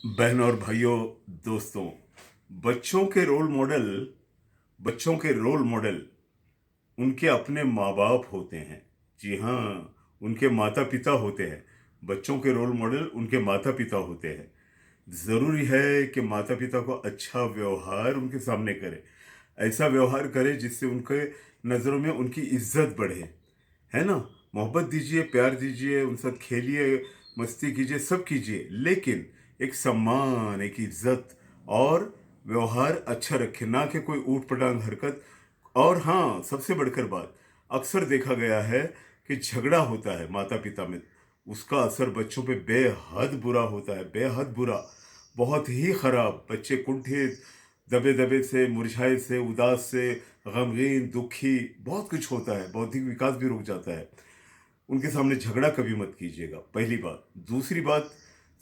बहन और भाइयों, दोस्तों, बच्चों के रोल मॉडल बच्चों के रोल मॉडल उनके अपने माँ बाप होते हैं। जी हाँ, उनके माता पिता होते हैं। बच्चों के रोल मॉडल उनके माता पिता होते हैं। ज़रूरी है कि माता पिता को अच्छा व्यवहार उनके सामने करे, ऐसा व्यवहार करे जिससे उनके नज़रों में उनकी इज्जत बढ़े, है ना। मोहब्बत दीजिए, प्यार दीजिए, उन साथ खेलिए, मस्ती कीजिए, सब कीजिए, लेकिन एक सम्मान, एक इज्जत और व्यवहार अच्छा रखें, ना कि कोई ऊट पटांग हरकत। और हाँ, सबसे बढ़कर बात, अक्सर देखा गया है कि झगड़ा होता है माता पिता में, उसका असर बच्चों पे बेहद बुरा होता है, बेहद बुरा, बहुत ही खराब। बच्चे कुंठित, दबे दबे से, मुरझाए से, उदास से, गमगीन, दुखी, बहुत कुछ होता है, बौद्धिक विकास भी रुक जाता है। उनके सामने झगड़ा कभी मत कीजिएगा, पहली बात। दूसरी बात,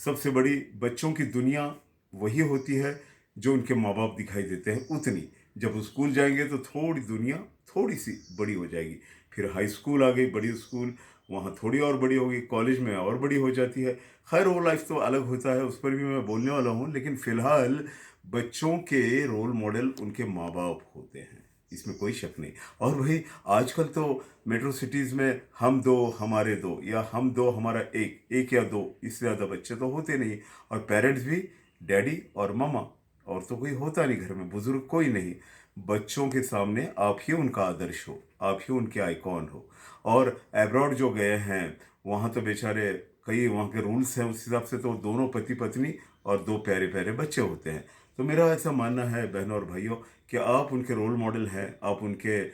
सबसे बड़ी, बच्चों की दुनिया वही होती है जो उनके माँ बाप दिखाई देते हैं उतनी। जब वो स्कूल जाएंगे तो थोड़ी दुनिया थोड़ी सी बड़ी हो जाएगी। फिर हाई स्कूल आ गई, बड़ी स्कूल, वहाँ थोड़ी और बड़ी होगी, कॉलेज में और बड़ी हो जाती है। खैर, वो लाइफ तो अलग होता है, उस पर भी मैं बोलने वाला हूँ, लेकिन फिलहाल बच्चों के रोल मॉडल उनके माँ बाप होते हैं, इसमें कोई शक नहीं। और भाई, आजकल तो मेट्रो सिटीज़ में हम दो हमारे दो, या हम दो हमारा एक, एक या दो, इससे ज़्यादा बच्चे तो होते नहीं। और पेरेंट्स भी डैडी और ममा, और तो कोई होता नहीं घर में, बुजुर्ग कोई नहीं। बच्चों के सामने आप ही उनका आदर्श हो, आप ही उनके आइकॉन हो। और एब्रॉड जो गए हैं, वहाँ तो बेचारे, कई वहाँ के रूल्स हैं, उस हिसाब से तो दोनों पति पत्नी और दो प्यारे प्यारे बच्चे होते हैं। तो मेरा ऐसा मानना है बहनों और भाइयों, कि आप उनके रोल मॉडल हैं, आप उनके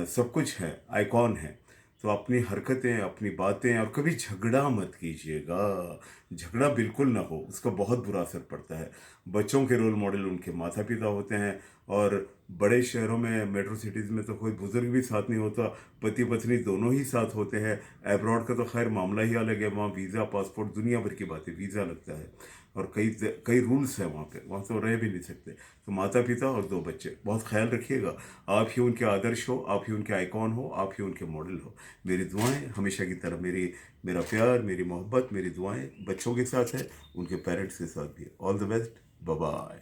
सब कुछ हैं, आइकॉन हैं। तो अपनी हरकतें, अपनी बातें, और कभी झगड़ा मत कीजिएगा। झगड़ा बिल्कुल ना हो, उसका बहुत बुरा असर पड़ता है। बच्चों के रोल मॉडल उनके माता पिता होते हैं। और बड़े शहरों में, मेट्रो सिटीज़ में तो कोई बुजुर्ग भी साथ नहीं होता, पति पत्नी दोनों ही साथ होते हैं। एब्रॉड का तो खैर मामला ही अलग है, वहाँ वीज़ा, पासपोर्ट, दुनिया भर की बातें, वीज़ा लगता है, और कई कई रूल्स हैं वहाँ पे, वहाँ तो रह भी नहीं सकते। तो माता पिता और दो बच्चे, बहुत ख्याल रखिएगा। आप ही उनके आदर्श हो, आप ही उनके आइकॉन हो, आप ही उनके मॉडल हो। मेरी दुआएं हमेशा की तरह, मेरा प्यार, मेरी मोहब्बत, मेरी दुआएं बच्चों के साथ है, उनके पेरेंट्स के साथ भी। All the best, bye bye.